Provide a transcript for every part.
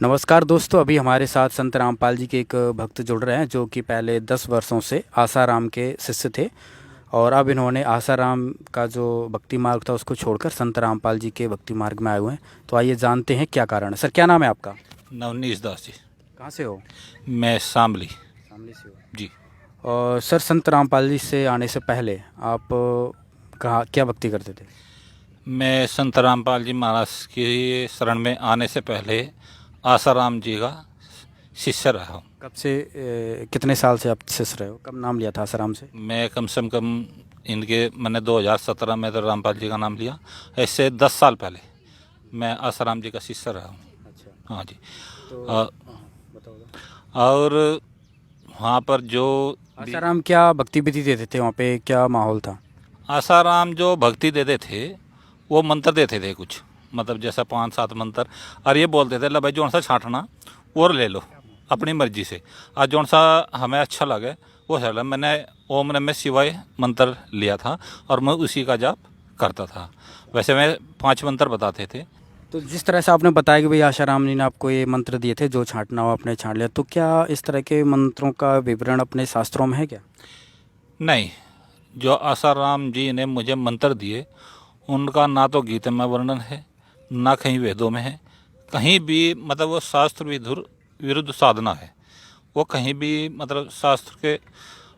नमस्कार दोस्तों, अभी हमारे साथ संत रामपाल जी के एक भक्त जुड़ रहे हैं जो कि पहले 10 वर्षों से आसाराम के शिष्य थे और अब इन्होंने आसाराम का जो भक्ति मार्ग था उसको छोड़कर संत रामपाल जी के भक्ति मार्ग में आए हुए हैं। तो आइए जानते हैं क्या कारण है। सर, क्या नाम है आपका? नवनीश दास जी। कहाँ से हो? मैं शामली। सामने से हो। जी। और सर, संत रामपाल जी से आने से पहले आप कहाँ क्या भक्ति करते थे? मैं संत रामपाल जी महाराज की शरण में आने से पहले आसाराम जी का शिष्य रहा हूँ। कब से कितने साल से आप शिष्य रहे हो? कब नाम लिया था आसाराम से? मैं कम से कम इनके मैंने 2017 में तो रामपाल जी का नाम लिया। ऐसे 10 साल पहले मैं आसाराम जी का शिष्य रहा हूँ। अच्छा। हाँ जी। तो अ, बताओ। और वहाँ पर जो आसाराम क्या भक्ति विधि देते थे? वहाँ पे क्या माहौल था? आसाराम जो भक्ति देते थे वो मंत्र देते थे कुछ, मतलब जैसा 5-7 मंत्र, और ये बोलते थे ला भाई जौन सा छांटना और ले लो अपनी मर्जी से, और जौन सा हमें अच्छा लगे वो चला। मैंने ओम नमः शिवाय मंत्र लिया था और मैं उसी का जाप करता था। वैसे मैं 5 मंत्र बताते थे। तो जिस तरह से आपने बताया कि भाई आशाराम जी ने आपको ये मंत्र दिए थे, जो छांटना हो आपने छांट लिया, तो क्या इस तरह के मंत्रों का विवरण अपने शास्त्रों में है क्या? नहीं, जो आसाराम जी ने मुझे मंत्र दिए उनका ना तो गीता में वर्णन है, ना कहीं वेदों में है, कहीं भी मतलब वो शास्त्र विरुद्ध साधना है। वो कहीं भी मतलब शास्त्र के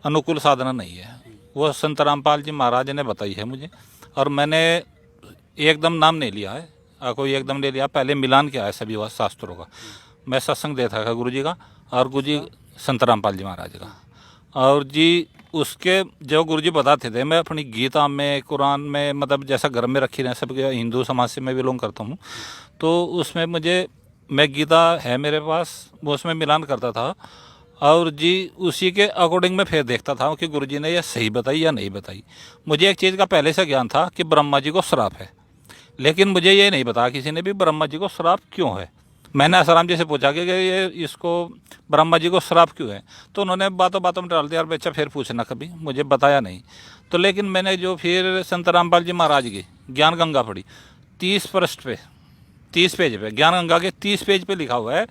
अनुकूल साधना नहीं है। वो संत रामपाल जी महाराज ने बताई है मुझे, और मैंने एकदम नाम नहीं लिया है, कोई एकदम नहीं लिया। पहले मिलान किया है सभी शास्त्रों का। मैं सत्संग देता था गुरु जी का, और गुरु जी संत रामपाल जी महाराज का। और जी उसके जो गुरु जी बताते थे, मैं अपनी गीता में कुरान में मतलब जैसा घर में रखी रहे, सबके हिंदू समाज से मैं बिलोंग करता हूँ, तो उसमें मुझे मैं गीता है मेरे पास, वो उसमें मिलान करता था। और जी उसी के अकॉर्डिंग मैं फिर देखता था कि गुरु जी ने यह सही बताई या नहीं बताई। मुझे एक चीज़ का पहले से ज्ञान था कि ब्रह्मा जी को श्राप है, लेकिन मुझे ये नहीं बताया किसी ने भी ब्रह्मा जी को श्राप क्यों है। मैंने आसाराम जी से पूछा कि ये इसको ब्रह्मा जी को श्राप क्यों है, तो उन्होंने बातों बातों में डाल दिया, और बच्चा फिर पूछना कभी, मुझे बताया नहीं। तो लेकिन मैंने जो फिर संत रामपाल जी महाराज की ज्ञान गंगा पढ़ी, 30 पृष्ठ पे 30 पेज पे, ज्ञान गंगा के 30 पेज पे लिखा हुआ है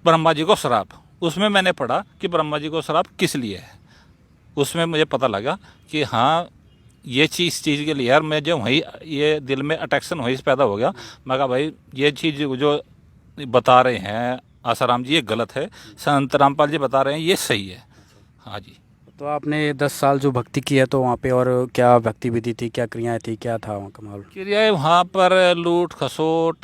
ब्रह्मा जी को श्राप। उसमें मैंने पढ़ा कि ब्रह्मा जी को श्राप किस लिए है। उसमें मुझे पता लगा कि हाँ ये चीज़ इस चीज़ के लिए यार, मैं जो वही ये दिल में अट्रैक्शन वहीं से पैदा हो गया। मैं कहा भाई ये चीज़ जो बता रहे हैं आसाराम जी ये गलत है, संत रामपाल जी बता रहे हैं ये सही है। हाँ जी। तो आपने 10 साल जो भक्ति की है, तो वहाँ पे और क्या भक्ति विधि थी, क्या क्रियाएं थी, क्या था वहाँ का माहौल? क्रियाएं वहाँ पर लूट खसोट,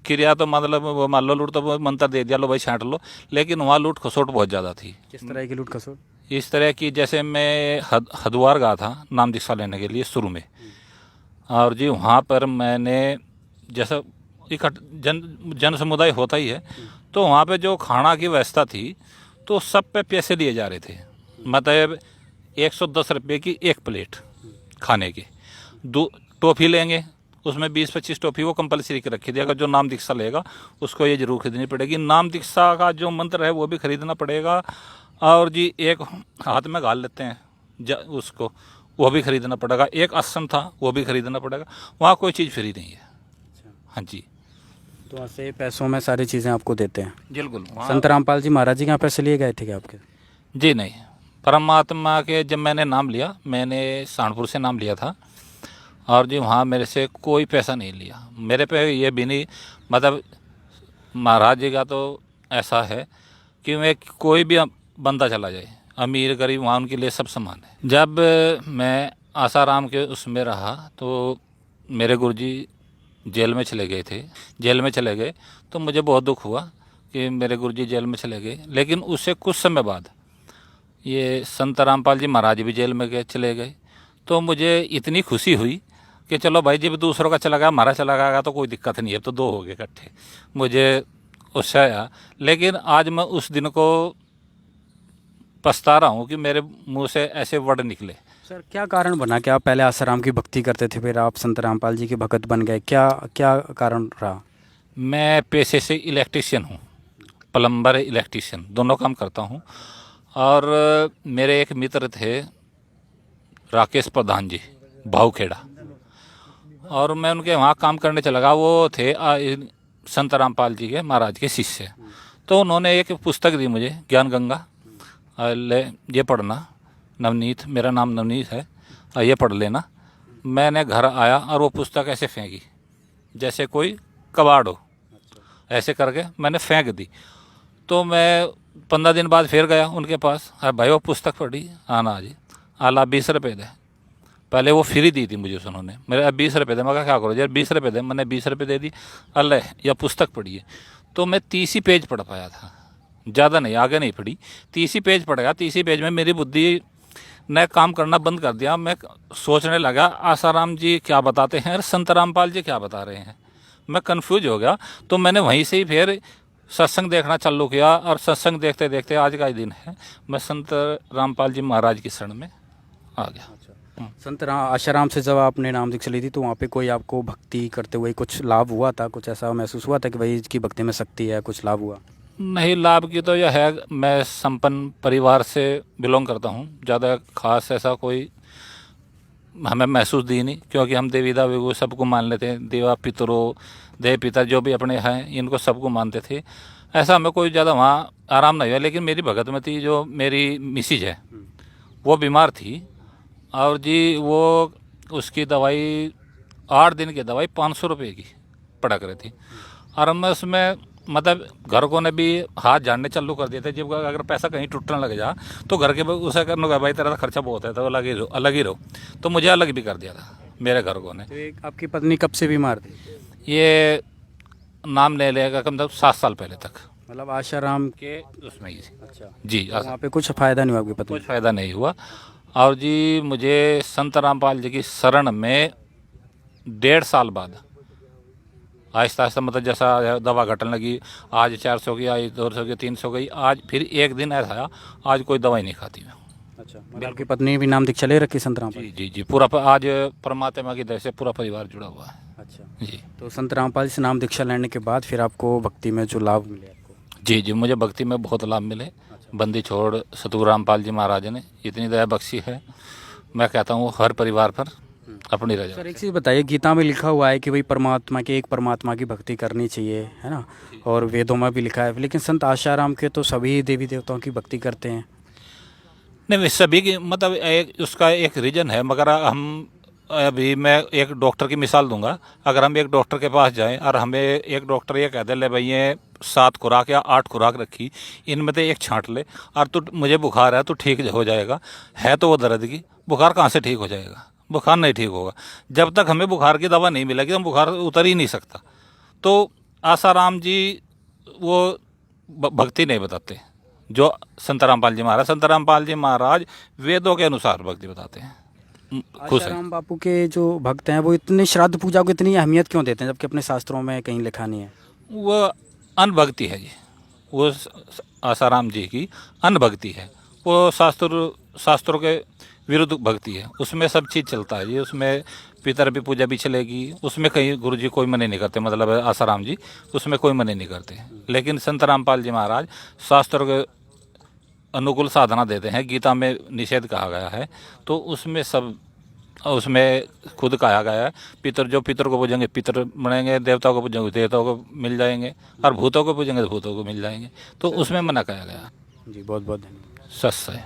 क्रिया तो मतलब वो मान लो लूट तो वो मंत्र दे दिया लो भाई छांट लो, लेकिन वहाँ लूट खसोट बहुत ज़्यादा थी। किस तरह की लूट खसोट? इस तरह की जैसे मैं हरिद्वार गया था नाम दीक्षा लेने के लिए शुरू में, और जी वहाँ पर मैंने जैसा इकट्ठ जन समुदाय होता ही है, तो वहाँ पे जो खाना की व्यवस्था थी तो सब पे पैसे दिए जा रहे थे। मतलब 110 रुपये की एक प्लेट खाने की, दो टॉफ़ी लेंगे उसमें 20-25 टॉफ़ी वो कंपलसरी की रखी थी। अगर जो नाम दीक्षा लेगा उसको ये जरूर खरीदनी पड़ेगी। नाम दीक्षा का जो मंत्र है वो भी खरीदना पड़ेगा, और जी एक हाथ में घाल लेते हैं उसको, वो भी खरीदना पड़ेगा। एक आसन था वो भी खरीदना पड़ेगा। वहाँ कोई चीज़ फ्री नहीं है। हाँ जी। तो वहाँ से पैसों में सारी चीज़ें आपको देते हैं? बिल्कुल। संत रामपाल जी महाराज जी के यहाँ पैसे लिए गए थे क्या आपके? जी नहीं, परमात्मा के जब मैंने नाम लिया, मैंने सहारनपुर से नाम लिया था, और जी वहाँ मेरे से कोई पैसा नहीं लिया। मेरे पे ये भी नहीं, मतलब महाराज जी का तो ऐसा है कि मैं कोई भी बंदा चला जाए अमीर गरीब वहाँ उनके लिए सब समान है। जब मैं आसाराम के उसमें रहा तो मेरे गुरुजी जेल में चले गए थे। जेल में चले गए तो मुझे बहुत दुख हुआ कि मेरे गुरुजी जेल में चले गए। लेकिन उससे कुछ समय बाद ये संत रामपाल जी महाराज भी जेल में गए चले गए, तो मुझे इतनी खुशी हुई कि चलो भाई जब दूसरों का चला गया हमारा चला गया तो कोई दिक्कत नहीं है, अब तो दो हो गए इकट्ठे। मुझे उससे आया, लेकिन आज मैं उस दिन को पछता रहा हूँ कि मेरे मुंह से ऐसे वर्ड निकले। सर, क्या कारण बना कि आप पहले आसाराम की भक्ति करते थे, फिर आप संत रामपाल जी के भगत बन गए? क्या क्या कारण रहा? मैं पेशे से इलेक्ट्रीशियन हूँ, प्लम्बर इलेक्ट्रीशियन दोनों काम करता हूँ। और मेरे एक मित्र थे राकेश प्रधान जी, भावखेड़ा, और मैं उनके वहाँ काम करने चला गया। वो थे संत रामपाल जी के महाराज के शिष्य। तो उन्होंने एक पुस्तक दी मुझे, ज्ञान गंगा, ले ये पढ़ना, नवनीत, मेरा नाम नवनीत है, और ये पढ़ लेना। मैंने घर आया और वो पुस्तक ऐसे फेंकी जैसे कोई कबाड़ हो, ऐसे करके मैंने फेंक दी। तो मैं 15 दिन बाद फिर गया उनके पास, अरे भाई वो पुस्तक पढ़ी, आना जी, आला 20 रुपये दे। पहले वो फ्री दी थी मुझे उन्होंने, मेरे 20 रुपये दे। मैं कहा क्या करो यार, 20 रुपये दे। मैंने 20 रुपये दे दी, अल्लाह या पुस्तक पढ़िए। तो मैं 30 ही पेज पढ़ पाया था, ज़्यादा नहीं, आगे नहीं पढ़ी। 30 ही पेज पढ़ गया। 30 ही पेज में मेरी बुद्धि ने काम करना बंद कर दिया। मैं सोचने लगा आसाराम जी क्या बताते हैं और संत रामपाल जी क्या बता रहे हैं, मैं कंफ्यूज हो गया। तो मैंने वहीं से ही फिर सत्संग देखना चालू किया, और सत्संग देखते देखते आज का ही दिन है, मैं संत रामपाल जी महाराज की शरण में आ गया। संत आशाराम से जब आपने नाम दीक्षा ली थी तो वहाँ पे कोई आपको भक्ति करते हुए कुछ लाभ हुआ था, कुछ ऐसा महसूस हुआ था कि भाई इसकी भक्ति में शक्ति है, कुछ लाभ हुआ? नहीं, लाभ की तो यह है, मैं संपन्न परिवार से बिलोंग करता हूँ, ज़्यादा खास ऐसा कोई हमें महसूस दी नहीं, क्योंकि हम देवी दावी सबको मान लेते हैं, देवा पितरों, देव पिता जो भी अपने हैं इनको सबको मानते थे। ऐसा हमें कोई ज़्यादा वहाँ आराम नहीं हुआ। लेकिन मेरी भगत में थी, जो मेरी मिसिज है वो बीमार थी, और जी वो उसकी दवाई 8 दिन की दवाई 500 रुपये की पड़ा कर थी। और मैं उसमें मतलब घर को ने भी हाथ झाड़ने चालू कर दिए थे। जब अगर पैसा कहीं टूटने लग जा तो घर के उसे करने का भाई तेरा तो खर्चा बहुत है, तो अलग ही रहो। तो मुझे अलग भी कर दिया था मेरे घर को ने। तो एक आपकी पत्नी कब से बीमार थी? ये नाम ले लेगा कम से कम 7 साल पहले तक मतलब आशाराम के उसमें ही। अच्छा जी, तो वहाँ पे कुछ फ़ायदा नहीं हुआ आपकी पत्नी? कुछ फ़ायदा नहीं हुआ। और जी मुझे संत रामपाल जी की शरण में 1.5 साल बाद आहिस्ता आहिस्ता, मतलब जैसा दवा घटने लगी, आज 400 की आई, 200 की, 300 गई, आज फिर एक दिन ऐसा आया आज कोई दवाई नहीं खाती मैं। अच्छा, मतलब आपकी पत्नी भी नाम दीक्षा ले रखी संत रामपाल? जी जी जी, पूरा आज परमात्मा की दया से पूरा परिवार जुड़ा हुआ है। अच्छा जी तो संत रामपाल से नाम दीक्षा लेने के बाद फिर आपको भक्ति में जो लाभ मिले आपको? जी जी, मुझे भक्ति में बहुत लाभ मिले। बंदी छोड़ सतगुरु रामपाल जी महाराज ने इतनी दया बख्शी है, मैं कहता हूँ हर परिवार पर अपनी रजा। सर एक चीज़ बताइए, गीता में लिखा हुआ है कि भाई परमात्मा के एक परमात्मा की भक्ति करनी चाहिए, है ना, और वेदों में भी लिखा है, लेकिन संत आशाराम के तो सभी देवी देवताओं की भक्ति करते हैं। नहीं, मैं सभी की मतलब एक उसका एक रीज़न है, मगर हम अभी मैं एक डॉक्टर की मिसाल दूंगा। अगर हम एक डॉक्टर के पास जाएं और हमें एक डॉक्टर ये कह दे ले भाई ये 7 खुराक या 8 खुराक रखी, इनमें से एक छांट ले और तू, मुझे बुखार है तो ठीक हो जाएगा, है तो वो दर्द की, बुखार कहाँ से ठीक हो जाएगा? बुखार नहीं ठीक होगा। जब तक हमें बुखार की दवा नहीं मिलेगी तो बुखार उतर ही नहीं सकता। तो आसाराम जी वो भक्ति नहीं बताते जो संत रामपाल जी महाराज। संत रामपाल जी महाराज वेदों के अनुसार भक्ति बताते हैं। खुश है। आशाराम बापू के जो भक्त हैं वो इतने श्राद्ध पूजा को इतनी अहमियत क्यों देते हैं, जबकि अपने शास्त्रों में कहीं लिखा नहीं है? वो अनभक्ति है जी, वो आसाराम जी की अनभक्ति है। वो शास्त्रों के विरुद्ध भक्ति है, उसमें सब चीज़ चलता है जी। उसमें पितर भी पूजा भी चलेगी, उसमें कहीं गुरु जी कोई मना नहीं करते, मतलब आसाराम जी उसमें कोई मना नहीं करते। लेकिन संत रामपाल जी महाराज शास्त्रों के अनुकूल साधना देते हैं। गीता में निषेध कहा गया है, तो उसमें सब उसमें खुद कहा गया है पितर जो पितर को पूजेंगे पितर बनेंगे, देवताओं को पूजेंगे देवताओं को मिल जाएंगे, और भूतों को पूजेंगे तो भूतों को मिल जाएंगे। तो उसमें मना किया गया। जी बहुत बहुत धन्यवाद। सच है।